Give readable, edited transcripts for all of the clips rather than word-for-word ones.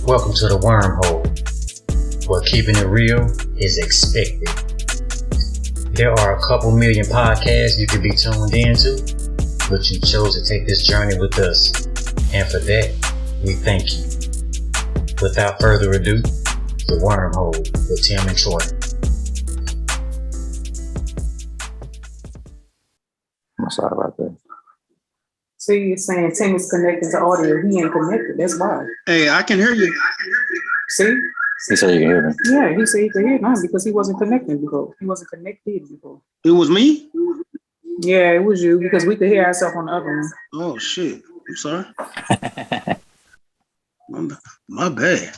Welcome to the Wormhole, where keeping it real is expected. There are a couple million podcasts you could be tuned into, but you chose to take this journey with us, and for that, we thank you. Without further ado, the Wormhole with Tim and Troy. I'm sorry about that. See, you're saying Tim is connected to audio. He ain't connected. That's why. Hey, I can hear you. See? He said you can hear me. Yeah, he said he could hear now because he wasn't connected before. He wasn't connected before. It was me? Yeah, it was you because we could hear ourselves on the other one. Oh, shit. I'm sorry. My bad.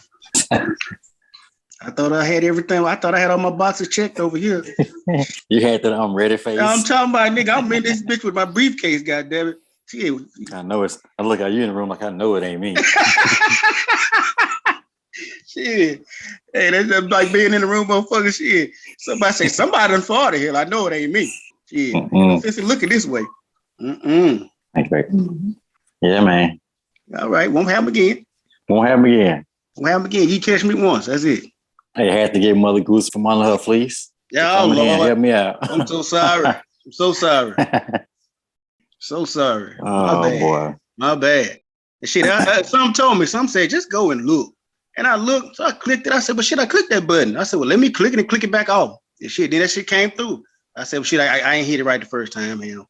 I thought I had everything. I thought I had all my boxes checked over here. You had that I'm ready face. I'm talking about, nigga, I'm in this bitch with my briefcase, goddammit. Shit. I know it's. I look at you in the room like I know it ain't me. Shit. Hey, that's just like being in the room on fucking shit. Somebody say, somebody done farted here. I know it ain't me. Shit. Since look at this way. Thank you. Mm-hmm. Yeah, man. All right. Won't have them again. Won't have me again. Won't have them again. You catch me once. That's it. I had to get Mother Goose from under her fleece. Yeah, oh, Lord. Help me out. I'm so sorry. I'm so sorry. So sorry. Oh, My bad. boy. My bad. And shit, some told me, some said, just go and look. And I looked, so I clicked it. I said, but shit, I clicked that button. I said, well, let me click it and click it back off. And shit, then that shit came through. I said, well, shit, I ain't hit it right the first time, man.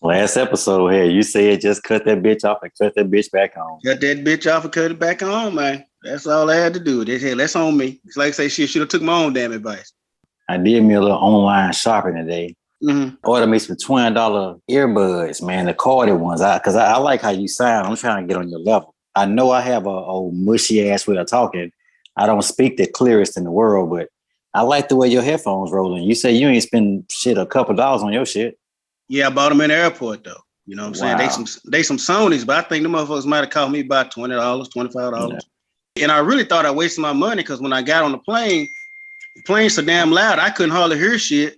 Last episode here, you said just cut that bitch off and cut that bitch back on. Cut that bitch off and cut it back on, man. That's all I had to do. They said, that's on me. It's like I say, shit, should have took my own damn advice. I did me a little online shopping today. Mm-hmm. Ordered me some $20 earbuds, man, the corded ones. Because I like how you sound. I'm trying to get on your level. I know I have a old mushy ass way of talking. I don't speak the clearest in the world, but I like the way your headphones rolling. You say you ain't spend shit a couple dollars on your shit. Yeah, I bought them in the airport though. You know what I'm saying? They some Sonys, but I think the motherfuckers might have cost me about $20, $25. Yeah. And I really thought I wasted my money because when I got on the plane's so damn loud, I couldn't hardly hear shit.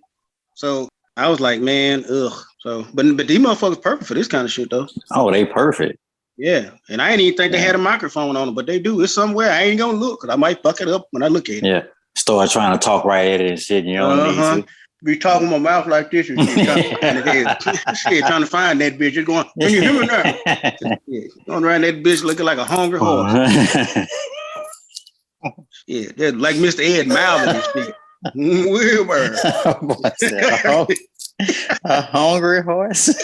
So I was like, man, ugh. So, but these motherfuckers perfect for this kind of shit though. Oh, they perfect. Yeah, and I didn't even think they had a microphone on them, but they do. It's somewhere. I ain't gonna look because I might fuck it up when I look at it. Yeah, start trying to talk right at it and shit. You don't need to. Be talking my mouth like this and shit, trying to find that bitch. Just going, can you hear me now? Yeah, going around that bitch looking like a hungry horse. Yeah, that's like Mr. Ed Malvin and shit. Wilbur. A hungry horse.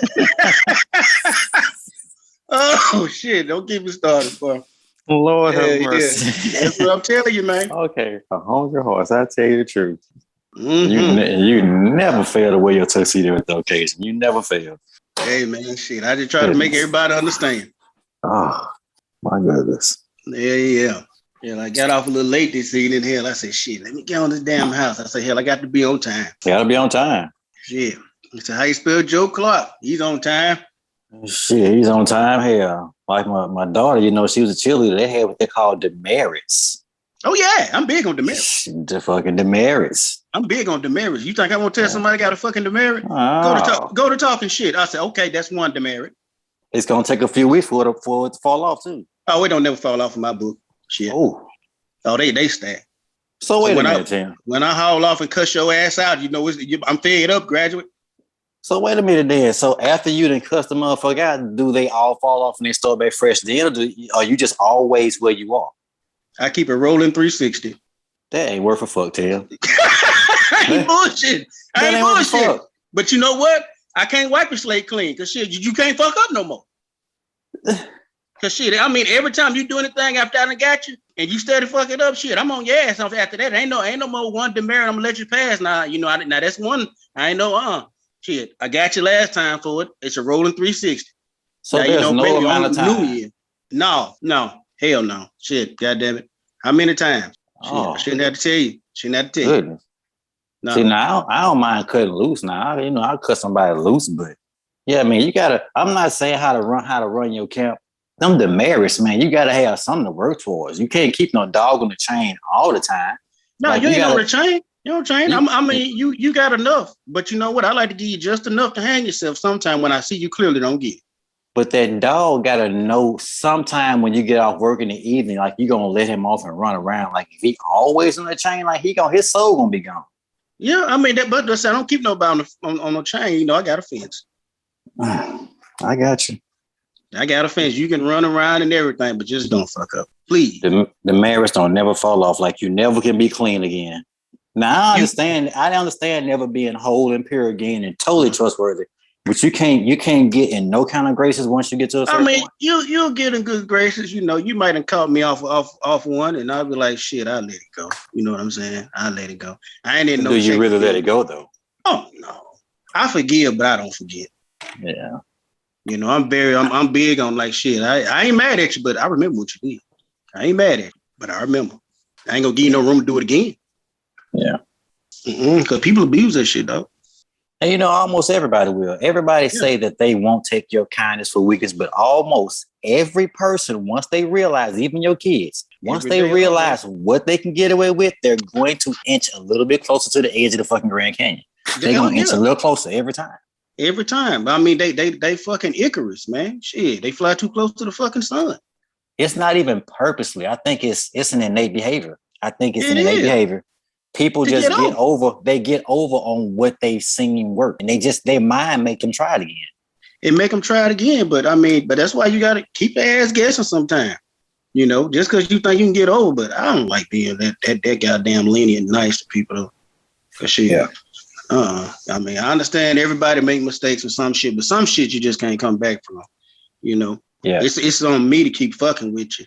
Oh shit! Don't get me started, bro. Lord have mercy. Yeah. That's what I'm telling you, man. Okay, a hungry horse. I tell you the truth. Mm-hmm. You never fail to wear your tuxedo at the occasion. You never fail. Hey man, shit. I just try to make everybody understand. Oh my goodness. Yeah. I got off a little late this evening. Hell, I said, shit, let me get on this damn house. I said, hell, I got to be on time. Gotta be on time. Shit. I said, how you spell Joe Clark? He's on time. Shit, he's on time. Hell, like my daughter, you know, she was a cheerleader. They had what they call demerits. Oh yeah, I'm big on demerits. The fucking demerits. I'm big on demerits. You think I want to tell somebody got a fucking demerit? Oh. Go to talking shit. I said, okay, that's one demerit. It's gonna take a few weeks for it to fall off too. Oh, it don't never fall off of my book. Shit. Oh, they stack. So wait a minute, Tim. When I haul off and cuss your ass out, you know, I'm fed up, graduate. So wait a minute then. So after you done cuss the motherfucker out, do they all fall off and they start back fresh then, or are you just always where you are? I keep it rolling 360. That ain't worth a fuck, Tim. I ain't bullshit. I ain't bullshit. Fuck. But you know what? I can't wipe your slate clean because shit, you can't fuck up no more. Cause shit, I mean, every time you do anything after I done got you and you steady fucking up, shit, I'm on your ass after that. Ain't no more one demerit. I'm gonna let you pass now. You know, now that's one. I ain't no shit. I got you last time for it. It's a rolling 360. So now, there's no amount of time. No, hell no. Shit, goddamn it. How many times? Shit, Oh. I shouldn't have to tell you. Goodness. No. See, now I don't mind cutting loose. Now, I'll cut somebody loose, but yeah, man, you gotta. I'm not saying how to run your camp. Them demerits, man, you gotta have something to work towards. You can't keep no dog on the chain all the time. No, like, you ain't on the chain. You don't chain. I mean, you got enough, but you know what? I like to give you just enough to hang yourself sometime when I see you clearly don't get it. But that dog gotta know sometime when you get off work in the evening, like you gonna let him off and run around. Like if he always on the chain, like his soul gonna be gone. Yeah, I mean that, but listen, I don't keep nobody on no chain. You know, I got a fence. I got you. I got a fence. You can run around and everything, but just don't fuck up, please. The marriage don't never fall off. Like you never can be clean again. Now I understand never being whole and pure again and totally trustworthy. But you can't get in no kind of graces once you get to a certain point. You'll get in good graces. You know, you might have caught me off one, and I'll be like, shit, I'll let it go. You know what I'm saying? I'll let it go. I ain't in no. Do you really let it go though? Oh no, I forgive, but I don't forget. Yeah. You know, I'm big on like shit. I ain't mad at you, but I remember what you did. I ain't mad at you, but I remember. I ain't gonna give you no room to do it again. Yeah. Because people abuse that shit, though. And you know, almost everybody will. Everybody say that they won't take your kindness for weakness, but almost every person, once they realize, even your kids, once they realize what they can get away with, they're going to inch a little bit closer to the edge of the fucking Grand Canyon. They're going to inch a little closer every time. Every time. I mean, they fucking Icarus, man. Shit, they fly too close to the fucking sun. It's not even purposely. I think it's an innate behavior. Innate behavior. People just get over on what they've seen work, and their mind make them try it again. It make them try it again, but that's why you got to keep your ass guessing sometimes. You know, just because you think you can get over, but I don't like being that goddamn lenient nice to people though. For sure. Yeah. I mean, I understand everybody make mistakes or some shit, but some shit you just can't come back from. You know. Yeah. It's on me to keep fucking with you.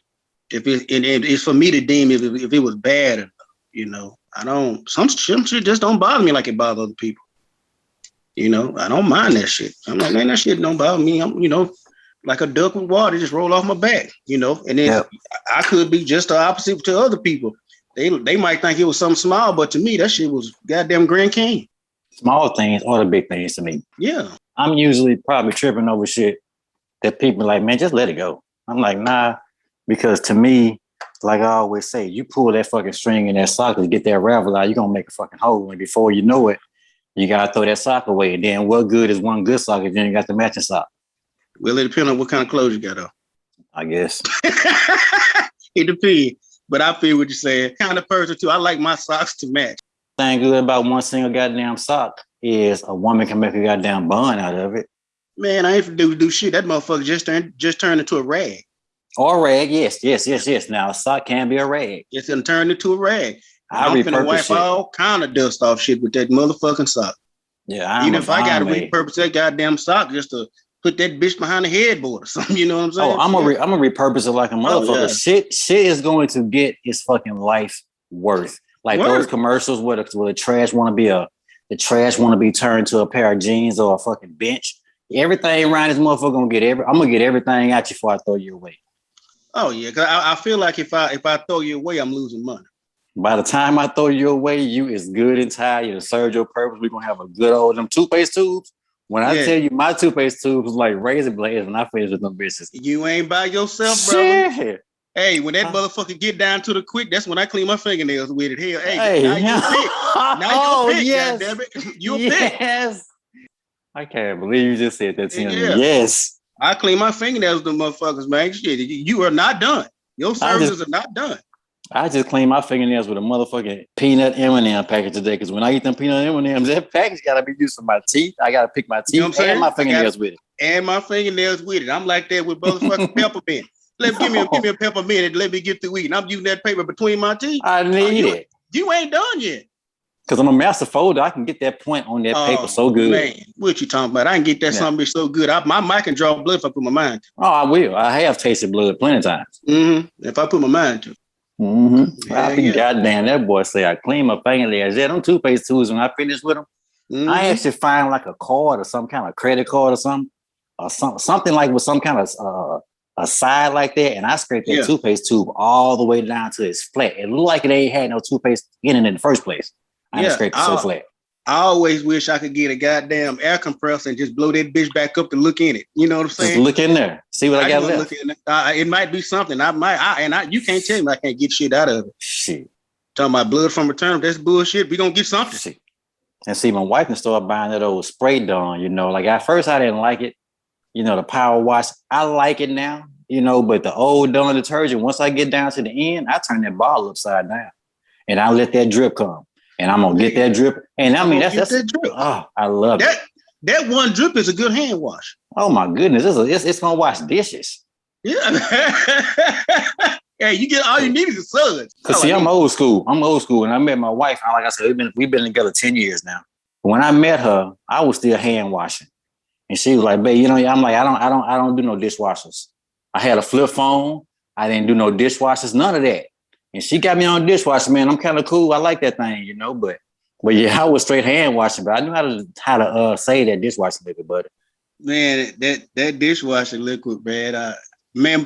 And it's for me to deem if it was bad enough, you know. Some shit just don't bother me like it bothers other people. You know, I don't mind that shit. I'm like, man, that shit don't bother me. I'm, you know, like a duck with water, just roll off my back, you know. And then I could be just the opposite to other people. They might think it was something small, but to me, that shit was goddamn Grand Canyon. Small things are the big things to me. Yeah. I'm usually probably tripping over shit that people are like, man, just let it go. I'm like, nah, because to me, like I always say, you pull that fucking string in that sock to get that ravel out, you're going to make a fucking hole. And before you know it, you got to throw that sock away. And then what good is one good sock if you ain't got the matching sock? Well, it depends on what kind of clothes you got on. I guess. It depends. But I feel what you're saying. Kind of person, too. I like my socks to match. Thing good about one single goddamn sock is a woman can make a goddamn bun out of it. Man, I ain't do shit. That motherfucker just turned into a rag. Or a rag, yes. Now a sock can be a rag. It's gonna turn into a rag. I'm gonna wipe all kind of dust off shit with that motherfucking sock. Yeah, even if I gotta repurpose that goddamn sock just to put that bitch behind the headboard or something, you know what I'm saying? Oh, I'm gonna repurpose it like a motherfucker. Shit is going to get its fucking life worth. Like those commercials where the trash want to be turned to a pair of jeans or a fucking bench. Everything around this motherfucker I'm gonna get everything at you before I throw you away. Oh yeah, because I feel like if I throw you away, I'm losing money. By the time I throw you away, you is good and tired. You served your purpose. We're gonna have a good old them toothpaste tubes. When I tell you my toothpaste tubes was like razor blades when I finished with them bitches. You ain't by yourself, brother. Hey, when that motherfucker get down to the quick, that's when I clean my fingernails with it. Hell, now you pick. Now you pick, yes. goddammit. You pick. Yes. I can't believe you just said that to me. Yes. I clean my fingernails with them motherfuckers, man. Shit, you are not done. Your services are not done. I just clean my fingernails with a motherfucking peanut M&M package today, because when I eat them peanut M&Ms, that package got to be used for my teeth. I got to pick my teeth and my fingernails with it. And my fingernails with it. I'm like that with motherfucking peppermint. Give me a peppermint and let me get through eating. I'm using that paper between my teeth. I need it. You ain't done yet. Because I'm a master folder. I can get that point on that paper so good. Man, what you talking about? I can get that something so good. My mic can draw blood if I put my mind to. Oh, I will. I have tasted blood plenty of times. Mm-hmm. If I put my mind to. Mm-hmm. I think goddamn that boy say I clean my fingernails. Yeah, them toothpaste tubes when I finish with them. Mm-hmm. I actually find like a card or some kind of credit card or something. Or something like with some kind of a side like that, and I scraped that toothpaste tube all the way down to its flat. It looked like it ain't had no toothpaste in it in the first place. I just scraped it so flat. I always wish I could get a goddamn air compressor and just blow that bitch back up to look in it. You know what I'm saying? Just look in there. See what I got left. It might be something. You can't tell me I can't get shit out of it. Shit. Talking about blood from return, that's bullshit. We gonna get something. Shit. And see, my wife can start buying that old spray Dawn, you know. Like at first I didn't like it. the power wash. I like it now, but the old Dawn detergent, once I get down to the end, I turn that bottle upside down and I let that drip come. And I'm gonna get that drip. And I mean that's that drip. Oh, I love it. That one drip is a good hand wash. Oh my goodness, it's gonna wash dishes. Yeah. Hey, you get all you need is a suds. Cause see, I'm old school. And I met my wife. Like I said, we've been together 10 years now. When I met her, I was still hand washing. And she was like, babe, I'm like, I don't do no dishwashers. I had a flip phone. I didn't do no dishwashers, none of that. And she got me on dishwasher, man. I'm kind of cool. I like that thing, but yeah, I was straight hand washing, but I knew how to say that dishwashing liquid, buddy. Man, that dishwashing liquid, man,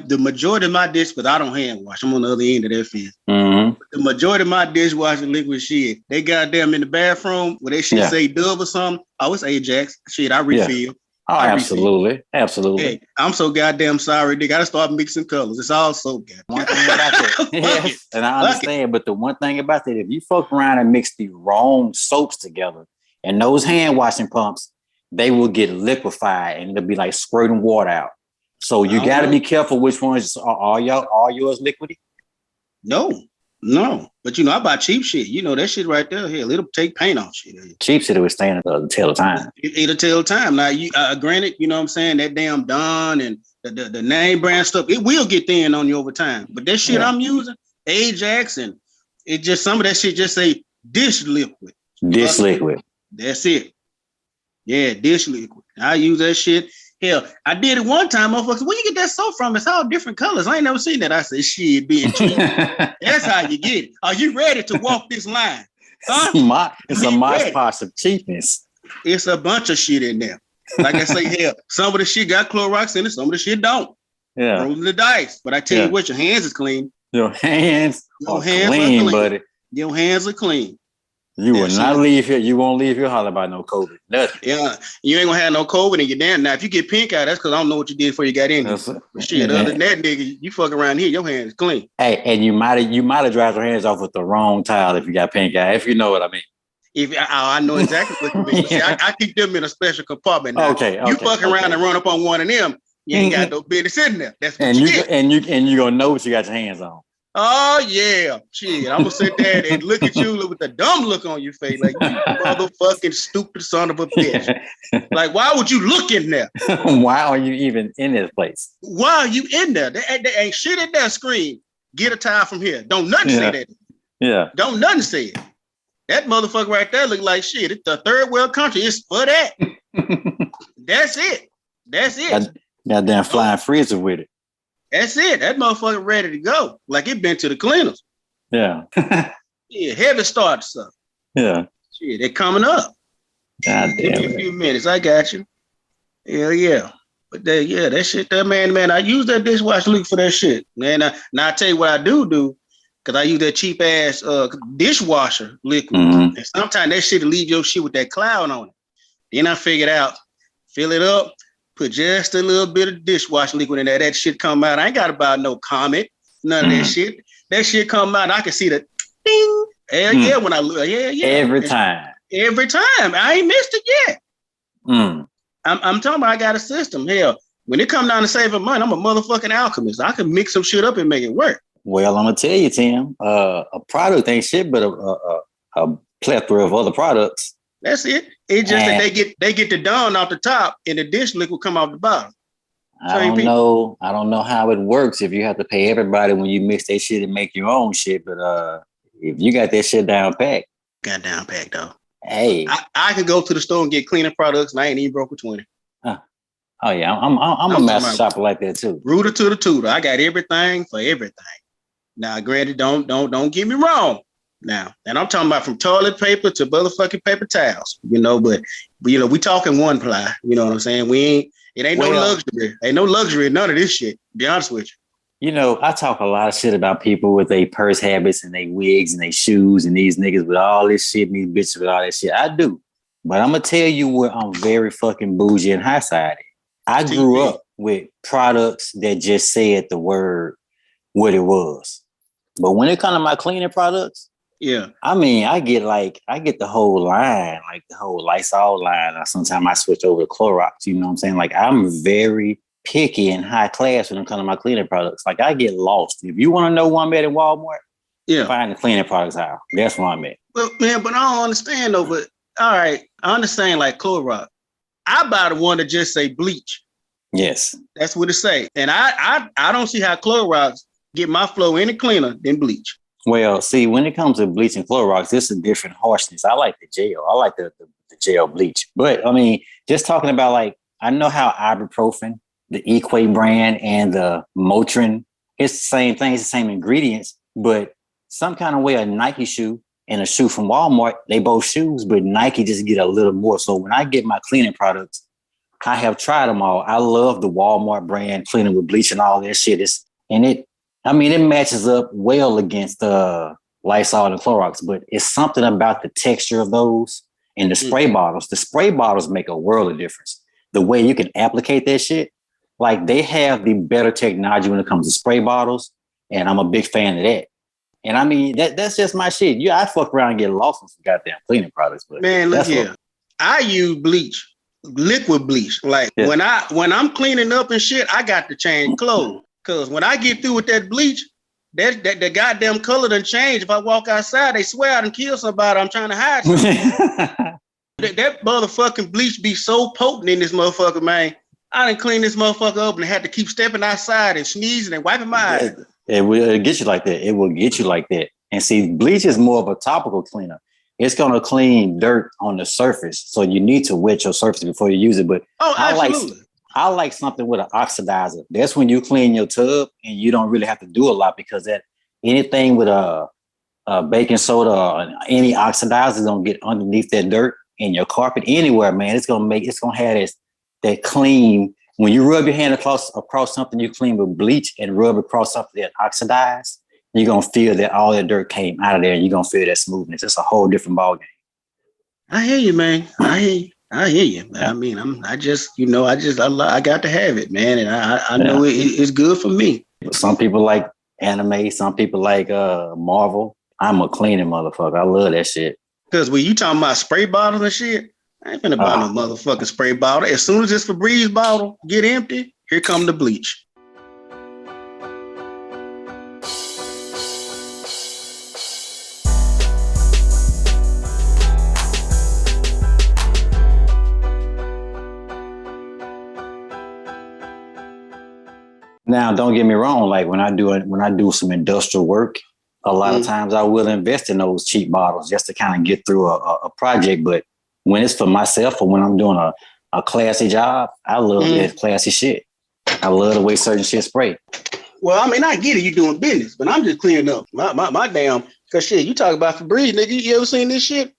the majority of my dish, because I don't hand wash. I'm on the other end of that fence. Mm-hmm. The majority of my dishwashing liquid shit, they goddamn in the bathroom where they shit say Dove or something. Oh, it's Ajax. Shit, I refill. Yeah. Oh, absolutely. Absolutely. Hey, I'm so goddamn sorry. They got to start mixing colors. It's all so goddamn. One thing about that. Yes, and I understand, but the one thing about that, if you fuck around and mix the wrong soaps together and those hand washing pumps, they will get liquefied and it'll be like squirting water out. So you got to be careful which ones are yours liquidy. No. But I buy cheap shit. That shit right there. Hell, it'll take paint off shit. Cheap shit, it was staying until the time. It'll tell time. Now, granted, you know what I'm saying? That damn Dawn and the name brand stuff, it will get thin on you over time. But that shit I'm using, Ajax, and it just, some of that shit just say dish liquid. Dish liquid. That's it. Yeah, dish liquid. I use that shit. Hell, I did it one time, motherfuckers. Where you get that soap from? It's all different colors. I ain't never seen that. I said, shit, being cheap. That's how you get it. Are you ready to walk this line? Huh? It's a mosh posh of cheapness. It's a bunch of shit in there. Like I say, hell, some of the shit got Clorox in it, some of the shit don't. Yeah. Rolling the dice. But I tell you what, your hands is clean. Your hands are clean, buddy. Your hands are clean. You will not leave here. You won't leave here holler about no COVID. Nothing. Yeah, you ain't gonna have no COVID in your damn. Now, if you get pink eye, that's because I don't know what you did before you got in here. Shit, other than that, nigga, you fuck around here, your hands clean. Hey, and you might have dried your hands off with the wrong tile if you got pink eye, if you know what I mean. If I know exactly what you mean. See, I keep them in a special compartment. Now. Okay. You fuck around and run up on one of them, you ain't got no business in there. That's what you gonna know what you got your hands on. Oh yeah, shit! I'm gonna sit there and look at you with a dumb look on your face, like you motherfucking stupid son of a bitch. Like, why would you look in there? Why are you even in this place? Why are you in there? There ain't shit in that screen. Get a tile from here. Don't nothing say that. Yeah. Don't nothing say it. That motherfucker right there look like shit. It's the third world country. It's for that. That's it. Goddamn flying freezer with it. That's it. That motherfucker ready to go. Like it been to the cleaners. Yeah. Yeah, heavy start stuff. Yeah. Shit, they coming up. God Give me a few minutes. I got you. Hell yeah. But that shit there, man, I use that dishwasher liquid for that shit. Man, now I tell you what I do, because I use that cheap ass dishwasher liquid. Mm-hmm. And sometimes that shit will leave your shit with that cloud on it. Then I figured out, fill it up, put just a little bit of dishwasher liquid in there. That shit come out. I ain't got to buy no Comet. None of that shit. That shit come out. I can see the ding. Hell yeah, when I look. Yeah. Every time. I ain't missed it yet. I'm talking about I got a system. Hell, when it come down to saving money, I'm a motherfucking alchemist. I can mix some shit up and make it work. Well, I'm gonna tell you, Tim, a product ain't shit, but a plethora of other products. That's it. It's just that they get the Dawn off the top and the dish liquid come off the bottom. I don't know how it works if you have to pay everybody when you mix that shit and make your own shit. But if you got that shit down pat. Got down pat though. Hey. I could go to the store and get cleaning products and I ain't even broke a 20. Oh yeah, I'm a master shopper like that too. Rooter to the tutor. I got everything for everything. Now, granted, don't get me wrong. Now, and I'm talking about from toilet paper to motherfucking paper towels, but we talking one ply, you know what I'm saying? It ain't no luxury. Ain't no luxury in none of this shit, to be honest with you. I talk a lot of shit about people with their purse habits and their wigs and their shoes and these niggas with all this shit and these bitches with all that shit. I do. But I'm going to tell you where I'm very fucking bougie and high-sided. I grew up with products that just said the word what it was. But when it comes to my cleaning products, Yeah. I mean, I get the whole line, like the whole Lysol line. Or sometimes I switch over to Clorox. You know what I'm saying? Like I'm very picky and high class when it comes to my cleaning products. Like I get lost. If you want to know where I'm at in Walmart, find the cleaning products aisle. That's where I'm at. Well, man, but I don't understand though. But all right, I understand like Clorox. I buy the one that just say bleach. Yes, that's what it say. And I don't see how Clorox get my flow any cleaner than bleach. Well, see, when it comes to bleach and Clorox, it's a different harshness. I like the gel. I like the gel bleach. But I mean, just talking about like, I know how ibuprofen, the Equate brand, and the Motrin, it's the same thing. It's the same ingredients, but some kind of way a Nike shoe and a shoe from Walmart, they both shoes, but Nike just get a little more. So when I get my cleaning products, I have tried them all. I love the Walmart brand cleaning with bleach and all that shit. It matches up well against Lysol and Clorox, but it's something about the texture of those and the spray bottles. The spray bottles make a world of difference. The way you can applicate that shit, like they have the better technology when it comes to spray bottles, and I'm a big fan of that. And I mean, that's just my shit. I fuck around and get lost on some goddamn cleaning products. But man, look here. I use bleach, liquid bleach. Like when I'm cleaning up and shit, I got to change clothes. Cause when I get through with that bleach, that the goddamn color done change. If I walk outside, they swear I done kill somebody. I'm trying to hide something. that motherfucking bleach be so potent in this motherfucker, man. I done clean this motherfucker up and had to keep stepping outside and sneezing and wiping my eyes. It will get you like that. It will get you like that. And see, bleach is more of a topical cleaner. It's going to clean dirt on the surface. So you need to wet your surface before you use it. But absolutely. I like something with an oxidizer. That's when you clean your tub and you don't really have to do a lot, because that anything with a baking soda or any oxidizer is going to get underneath that dirt in your carpet anywhere, man. It's going to have that clean. When you rub your hand across something you clean with bleach and rub across something that oxidized, you're going to feel that all that dirt came out of there and you're going to feel that smoothness. It's a whole different ballgame. I hear you, man. I hear you. I mean, I got to have it, man. And I know it's good for me. Some people like anime. Some people like Marvel. I'm a cleaning motherfucker. I love that shit. Because when you talking about spray bottles and shit, I ain't finna buy no motherfucking spray bottle. As soon as this Febreze bottle get empty, here come the bleach. Now, don't get me wrong. Like when I do some industrial work, a lot of times I will invest in those cheap bottles just to kind of get through a project. But when it's for myself or when I'm doing a classy job, I love that classy shit. I love the way certain shit spray. Well, I mean, I get it. You're doing business, but I'm just clearing up my damn. Cause shit, you talk about Febreze, nigga. You ever seen this shit?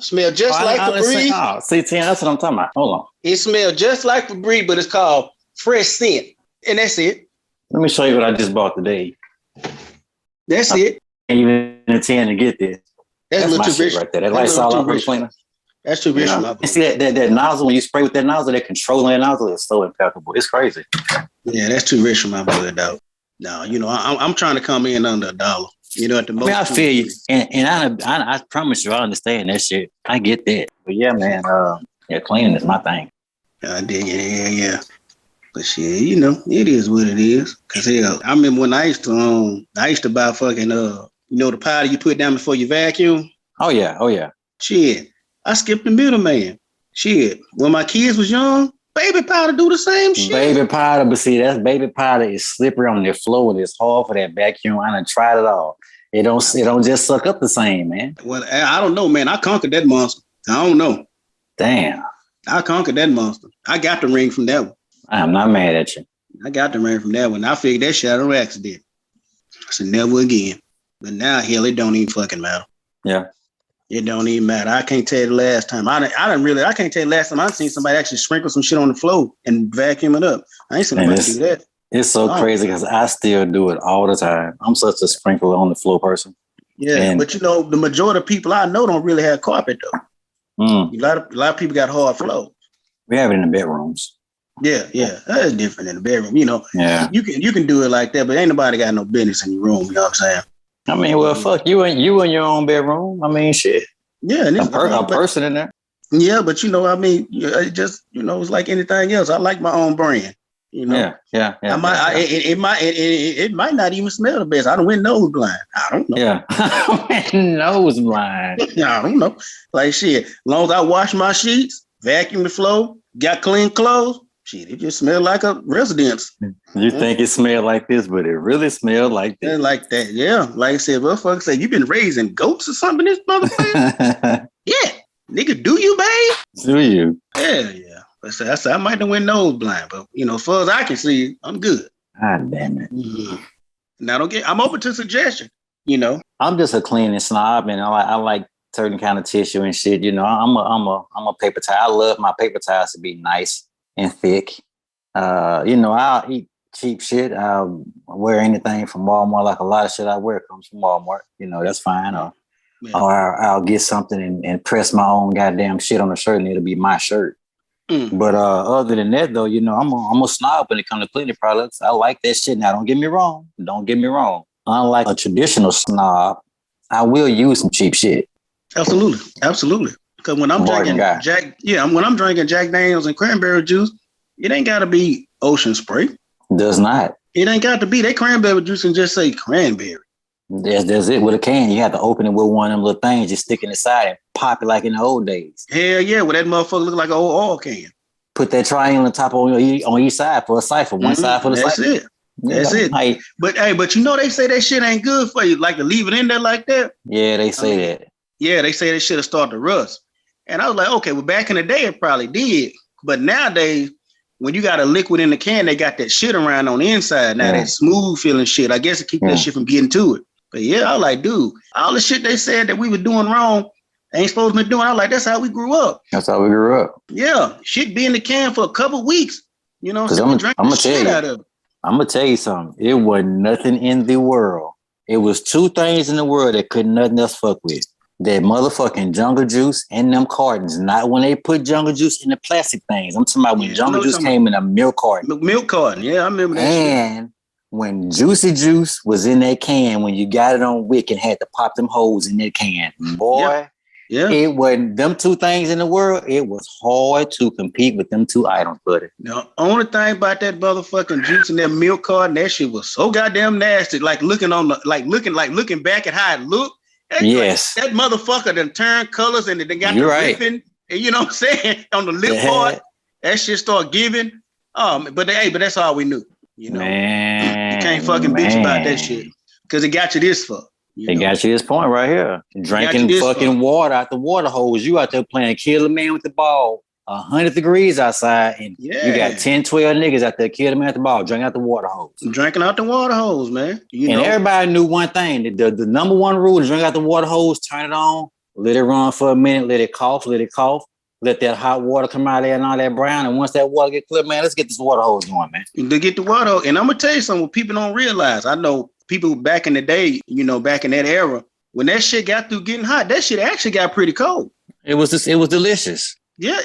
Smell just like Febreze. See, that's what I'm talking about. Hold on. It smells just like Febreze, but it's called Fresh Scent. And that's it. Let me show you what I just bought today. That's it. I can't even intend to get this. That's my shit right there. That Lysol cleaner. That's too rich for my book. See that nozzle, when you spray with that nozzle, that control that nozzle is so impeccable. It's crazy. Yeah, that's too rich for my blood, though. No, I'm trying to come in under $1. At the most. I feel you. And I promise you, I understand that shit. I get that. But yeah, man, cleaning is my thing. I dig it. Yeah. But shit, it is what it is. Cause hell, I remember when I used to buy fucking the powder you put down before you vacuum. Oh yeah. Shit, I skipped the middleman. Shit, when my kids was young, baby powder do the same shit. Baby powder, but see, that baby powder is slippery on the floor and it's hard for that vacuum. I done tried it all. It don't just suck up the same, man. Well, I don't know, man. I conquered that monster. I don't know. Damn. I conquered that monster. I got the ring from that one. I'm not mad at you. I got the ring from that one. I figured that shit out on accident. I said never again. But now, hell, it don't even fucking matter. Yeah. It don't even matter. I can't tell you the last time. I can't tell you the last time I've seen somebody actually sprinkle some shit on the floor and vacuum it up. I ain't seen nobody do that. It's so crazy because I still do it all the time. I'm such a sprinkle on the floor person. Yeah, but the majority of people I know don't really have carpet though. A lot of people got hard floors. We have it in the bedrooms. Yeah, that's different in the bedroom. Yeah, you can do it like that, but ain't nobody got no business in your room. You know what I'm saying? I mean, well, fuck you in your own bedroom. I mean, shit. Yeah, and A person in there. Yeah, but I mean, it just it's like anything else. I like my own brand. Yeah. I might, it might not even smell the best. I don't win nose blind. I don't know. Yeah, nose blind. I don't know. Like shit, as long as I wash my sheets, vacuum the floor, got clean clothes, shit, it just smell like a residence. You think it smelled like this, but it really smelled like this. Like that, yeah. Like I said, motherfucker say you been raising goats or something, this motherfucker. Yeah, nigga, do you, babe? Do you? Yeah. I said I might have went nose blind, but as far as I can see, I'm good. God damn it. Mm-hmm. Now I'm open to suggestion. I'm just a cleaning snob, and I like certain kind of tissue and shit. I'm a paper towel. I love my paper towels to be nice and thick. I'll eat cheap shit. I'll wear anything from Walmart. Like a lot of shit I wear comes from Walmart. That's fine. Or I'll get something and press my own goddamn shit on the shirt, and it'll be my shirt. But other than that, though, I'm a snob when it comes to cleaning products. I like that shit. Now, don't get me wrong. Unlike a traditional snob, I will use some cheap shit. Absolutely. Because when I'm drinking when I'm drinking Jack Daniels and cranberry juice, it ain't got to be Ocean Spray. Does not. It ain't got to be that cranberry juice and just say cranberry. There's it with a can. You have to open it with one of them little things, just stick it inside and pop it like in the old days. Hell yeah, well that motherfucker look like an old oil can. Put that triangle on top on each side for a cipher. One side for the cipher. That's it. But they say that shit ain't good for you, like to leave it in there like that. Yeah, they say that. Yeah, they say that shit'll start to rust. And I was like, okay, well back in the day it probably did. But nowadays, when you got a liquid in the can, they got that shit around on the inside. Now that smooth feeling shit. I guess to keep that shit from getting to it. But yeah, I was like, dude, all the shit they said that we were doing wrong, ain't supposed to be doing. I was like, that's how we grew up. That's how we grew up. Yeah, shit be in the can for a couple weeks. So I'm gonna tell you something. It wasn't nothing in the world. It was two things in the world that couldn't nothing else fuck with. That motherfucking jungle juice and them cartons. Not when they put jungle juice in the plastic things. I'm talking about when jungle juice came in a milk carton. Milk carton, yeah, I remember that. And when Juicy Juice was in that can, when you got it on wick and had to pop them holes in that can, boy, it wasn't them two things in the world. It was hard to compete with them two items, buddy. The only thing about that motherfucking juice and that milk carton, that shit was so goddamn nasty. Like looking back at how it looked. Yes, that motherfucker done turned colors and they got ripping. And you know what I'm saying on the lip part. That shit start giving. But that's all we knew. Man, you can't fucking bitch about that shit because it got you this far. It got you this point right here. Drinking fucking water out the water hose. You out there playing kill a man with the ball. 100 degrees outside, and you got 10, 12 niggas out there killing me at the ball, drinking out the water hose. Drinking out the water hose, man. Everybody knew one thing. The number one rule is drink out the water hose, turn it on, let it run for a minute, let it cough, let that hot water come out there and all that brown. And once that water get clear, man, let's get this water hose going, man. To get the water hose. And I'm going to tell you something what people don't realize. I know people back in the day, back in that era, when that shit got through getting hot, that shit actually got pretty cold. It was delicious. Yeah.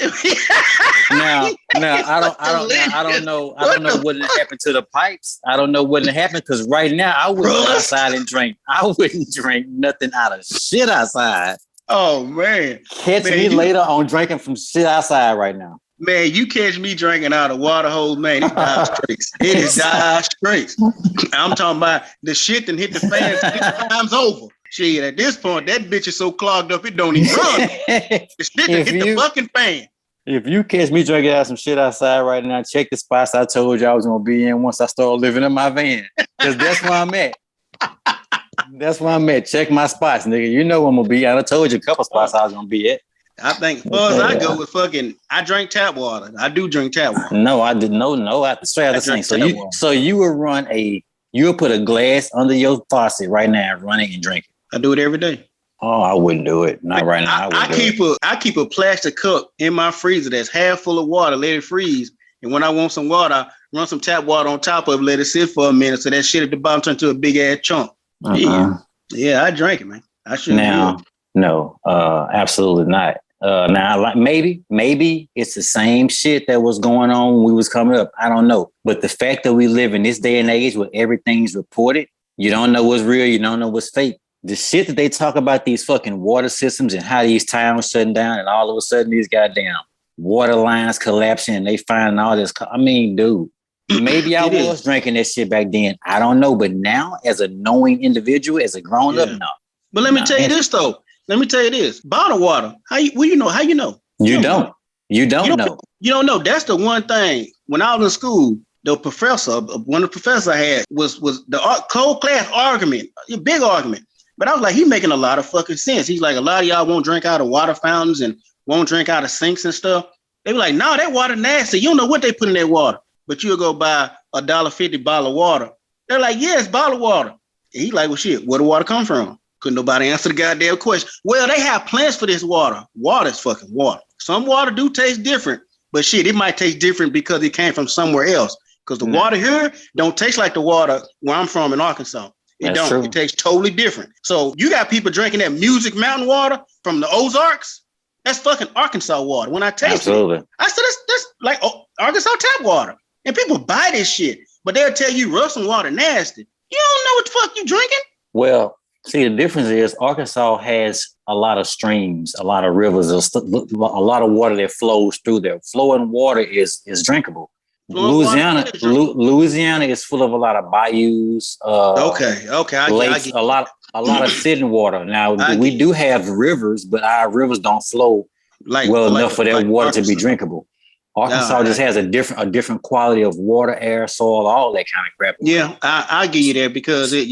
Now I don't know what happened to the pipes. I don't know what happened because right now I wouldn't go outside and drink. I wouldn't drink nothing out of shit outside. Oh man. Catch me later on drinking from shit outside right now. Man, you catch me drinking out of water hose, man, it dies straight. It is die straight. I'm talking about the shit that hit the fan 6 times over. Shit, at this point, that bitch is so clogged up, it don't even run. The shit that hit the fucking fan. If you catch me drinking out some shit outside right now, check the spots I told you I was going to be in once I start living in my van. Because that's where I'm at. That's where I'm at. Check my spots, nigga. You know where I'm going to be. I told you a couple spots I was going to be at. I think, as far as I go with I drink tap water. I do drink tap water. No, I didn't. No. I straight out the same. So you will put a glass under your faucet right now, running and drinking. I do it every day. Oh, I wouldn't do it. Not right now. I keep a plastic cup in my freezer that's half full of water, let it freeze. And when I want some water, I run some tap water on top of it, let it sit for a minute. So that shit at the bottom turns to a big ass chunk. Yeah, I drink it, man. I should. No, absolutely not. Now, like maybe it's the same shit that was going on when we was coming up. I don't know. But the fact that we live in this day and age where everything's reported, You don't know what's real. You don't know what's fake. The shit that they talk about these fucking water systems and how these towns shutting down and all of a sudden these goddamn water lines collapsing and they find all this. I mean, dude, maybe I was drinking that shit back then. I don't know. But now, as a knowing individual, as a grown up, no. But let me tell you this, though. Let me tell you this. Bottled water. How you know? How you know? You don't know. You don't know. That's the one thing. When I was in school, one of the professors I had was the cold class argument, a big argument. But I was like, he making a lot of fucking sense. He's like, a lot of y'all won't drink out of water fountains and won't drink out of sinks and stuff. They be like, no, that water nasty. You don't know what they put in that water. But you'll go buy $1.50 bottle of water. They're like, yeah, it's bottled water. And he like, well, shit, where the water come from? Couldn't nobody answer the goddamn question. Well, they have plans for this water. Water's fucking water. Some water do taste different, but shit, it might taste different because it came from somewhere else. Because the water here don't taste like the water where I'm from in Arkansas. That's true. It tastes totally different. So you got people drinking that Music Mountain water from the Ozarks. That's fucking Arkansas water. When I taste it, I said that's like Arkansas tap water. And people buy this shit, but they'll tell you Russian water nasty. You don't know what the fuck you drinking. Well, see, the difference is Arkansas has a lot of streams, a lot of rivers, a lot of water that flows through there. Flowing water is drinkable. Louisiana is full of a lot of bayous. Lakes, a lot of sitting water. Now we do have rivers, but our rivers don't flow enough for that water to be drinkable. Arkansas just has a different quality of water, air, soil, all that kind of crap. Yeah, I give you that because it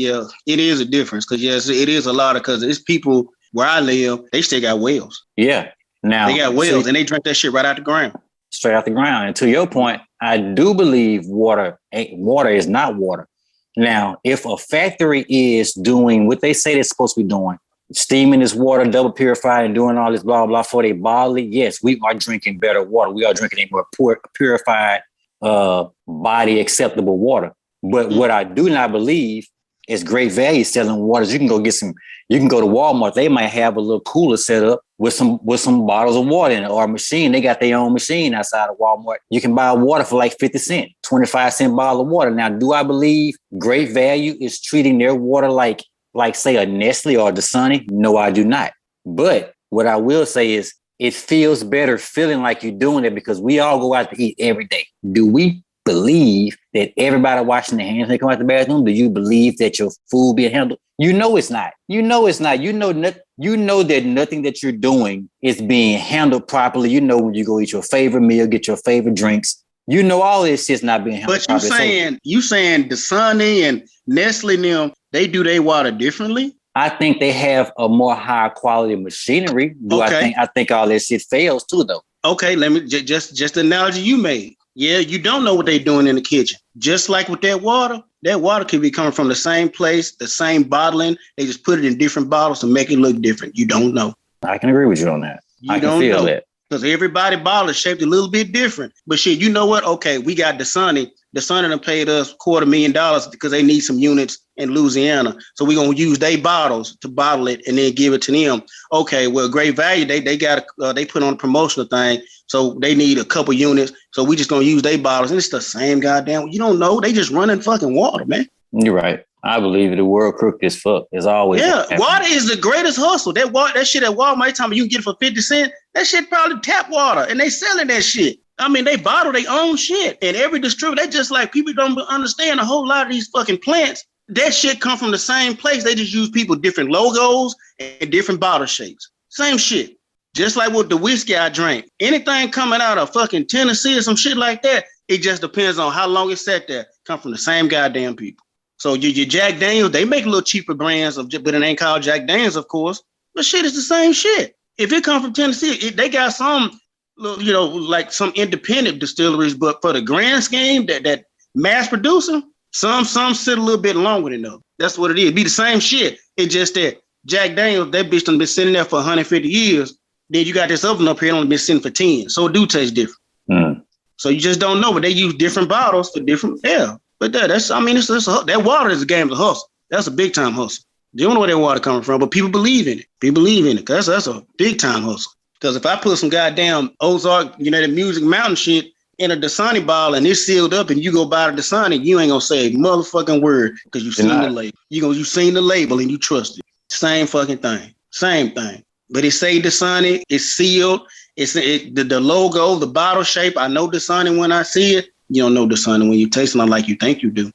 is a difference. Because yes, it is a lot of because it's people where I live, they still got wells. Yeah, now they got wells and they drink that shit right out the ground. Straight out the ground. And to your point, I do believe water is not water. Now, if a factory is doing what they say they're supposed to be doing, steaming this water, double purified and doing all this blah, blah, for they bottle it, yes, we are drinking better water. We are drinking a more purified, body acceptable water. But what I do not believe is Great Value selling waters. You can go to Walmart. They might have a little cooler set up with some bottles of water in it or a machine. They got their own machine outside of Walmart. You can buy water for like 50 cents, 25-cent bottle of water. Now, do I believe Great Value is treating their water like say a Nestle or Dasani? No, I do not. But what I will say is it feels better feeling like you're doing it because we all go out to eat every day. Do we believe that everybody washing their hands when they come out the bathroom? Do you believe that your food being handled? You know it's not. You know it's not. You know that nothing that you're doing is being handled properly. You know when you go eat your favorite meal, get your favorite drinks. You know all this shit's not being handled properly. But you saying Dasani and Nestle and them, they do their water differently? I think they have a more high quality machinery. I think all that shit fails too, though. Okay, let me just the analogy you made. Yeah, you don't know what they're doing in the kitchen. Just like with that water could be coming from the same place, the same bottling. They just put it in different bottles to make it look different. You don't know. I can agree with you on that. I can feel that. Because everybody bottle is shaped a little bit different. But shit, you know what? Okay, we got Dasani. Dasani done paid us $250,000 because they need some units in Louisiana. So we're going to use their bottles to bottle it and then give it to them. Okay, well, Great Value, they put on a promotional thing. So they need a couple units. So we just going to use their bottles. And it's the same goddamn, you don't know. They just running fucking water, man. You're right. I believe it. The world crooked as fuck. It's always. Yeah, water is the greatest hustle. That shit at Walmart, time you can get it for 50 cents. That shit probably tap water, and they selling that shit. I mean, they bottle their own shit, and every distributor. They just like people don't understand a whole lot of these fucking plants. That shit come from the same place. They just use people different logos and different bottle shapes. Same shit. Just like with the whiskey I drank. Anything coming out of fucking Tennessee or some shit like that, it just depends on how long it sat there. Come from the same goddamn people. So your Jack Daniels, they make a little cheaper brands but it ain't called Jack Daniels, of course. But shit, it's the same shit. If it comes from Tennessee, they got some, like some independent distilleries, but for the grand scheme, that mass producer, some sit a little bit longer than those. That's what it is. Be the same shit. It's just that Jack Daniels, that bitch done been sitting there for 150 years. Then you got this oven up here, only been sitting for 10. So it do taste different. Mm. So you just don't know, but they use different bottles for different, But that water is a game of hustle. That's a big time hustle. You don't know where that water coming from, but people believe in it. People believe in it because that's a big time hustle. Because if I put some goddamn Ozark, the Music Mountain shit in a Dasani bottle and it's sealed up and you go buy the Dasani, you ain't gonna say a motherfucking word because you seen the label. You seen the label and you trust it. Same fucking thing. Same thing. But it say Dasani, it's sealed. The logo, the bottle shape. I know Dasani when I see it. You don't know Dasani when you taste it like you think you do.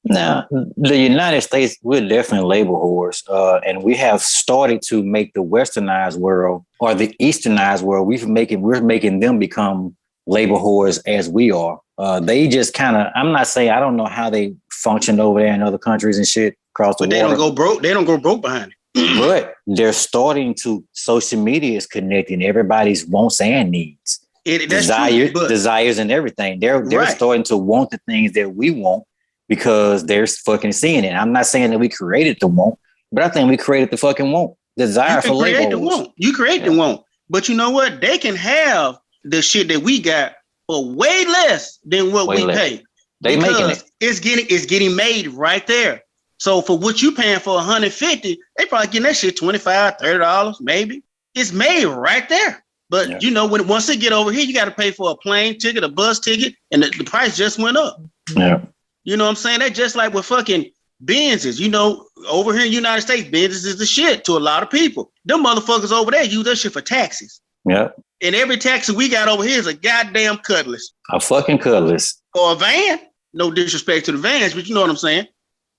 Now, the United States, we're definitely label whores, and we have started to make the Westernized world or the Easternized world. We're making them become label whores as we are. They just kind of. I'm not saying I don't know how they function over there in other countries and shit across the water. They don't go broke. They don't go broke behind it. But they're starting to. Social media is connecting everybody's wants and needs, desires, and everything. They're starting to want the things that we want. Because they're fucking seeing it. I'm not saying that we created the want, but I think we created the fucking want. Desire for labels. You create the want. But you know what? They can have the shit that we got for way less than what we pay. They making it. It's getting made right there. So for what you paying for $150, they probably getting that shit $25, $30, maybe. It's made right there. But you know, once they get over here, you got to pay for a plane ticket, a bus ticket, and the price just went up. Yeah. You know what I'm saying? That's just like with fucking Benzes. You know, over here in the United States, Benzes is the shit to a lot of people. Them motherfuckers over there use that shit for taxis. Yeah. And every taxi we got over here is a goddamn Cutlass. A fucking Cutlass. Or a van. No disrespect to the vans, but you know what I'm saying?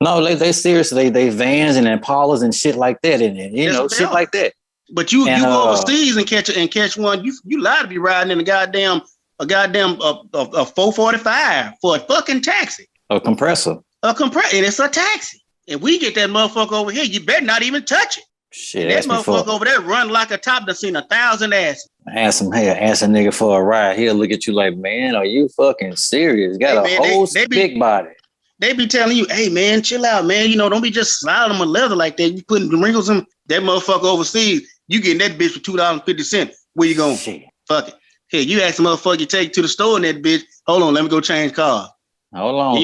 No, they seriously, they vans and Impalas and shit like that. And you know, shit like that. But you go overseas and catch one, you lie to be riding in a goddamn 445 for a fucking taxi. A compressor. And it's a taxi. And we get that motherfucker over here, you better not even touch it. Shit, that motherfucker over there run like a top that's seen 1,000 asses. Ask a nigga for a ride. He'll look at you like, man, are you fucking serious? Got a whole big body. They be telling you, hey man, chill out, man. You know, don't be just sliding them a leather like that. You putting the wrinkles in that motherfucker overseas. You getting that bitch for $2.50. Where you going? Shit. Fuck it. Hey, you ask the motherfucker you take to the store in that bitch. Hold on, let me go change cars. Hold on,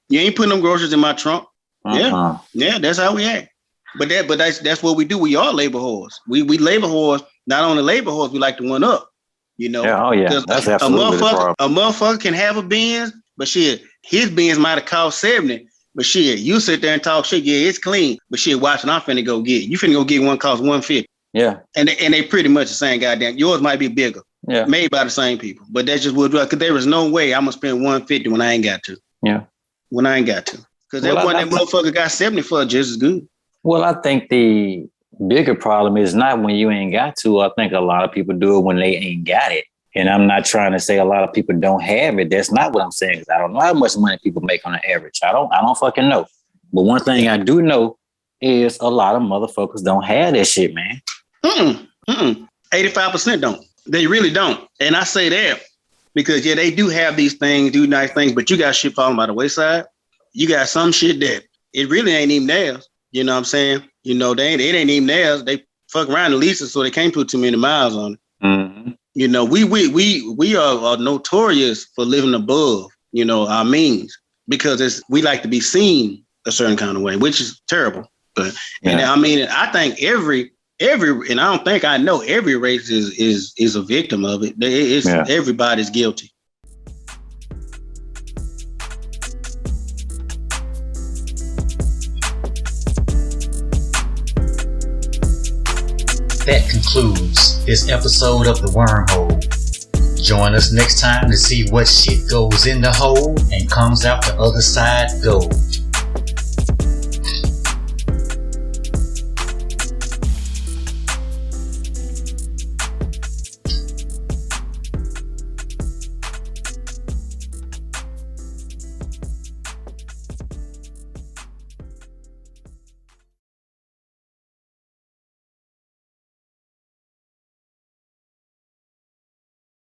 you ain't putting them groceries in my trunk. Yeah, that's how we act. But that's what we do. We are labor whores. We labor whores. Not only labor whores, we like to one up. You know. Yeah, that's absolutely the problem. A motherfucker can have a Benz, but shit, his Benz might have cost 70. But shit, you sit there and talk shit. Yeah, it's clean. But shit, watching, I'm finna go get. You finna go get one cost 150. Yeah. And they pretty much the same goddamn. Yours might be bigger. Yeah. Made by the same people. But that's just what, because there is no way I'm gonna spend 150 when I ain't got to. Yeah. When I ain't got to. Because that motherfucker got 70 for just as good. Well, I think the bigger problem is not when you ain't got to. I think a lot of people do it when they ain't got it. And I'm not trying to say a lot of people don't have it. That's not what I'm saying. I don't know how much money people make on the average. I don't fucking know. But one thing I do know is a lot of motherfuckers don't have that shit, man. 85% don't. They really don't. And I say that because, yeah, they do have these things, do nice things, but you got shit falling by the wayside. You got some shit that it really ain't even theirs. You know what I'm saying? You know, it ain't even theirs. They fuck around and lease it, so they can't put too many miles on it. Mm-hmm. You know, we are notorious for living above, you know, our means because we like to be seen a certain kind of way, which is terrible. But and I mean, I think every and I don't think I know every race is a victim of it. Everybody's guilty. That concludes this episode of the Wormhole. Join us next time to see what shit goes in the hole and comes out the other side gold.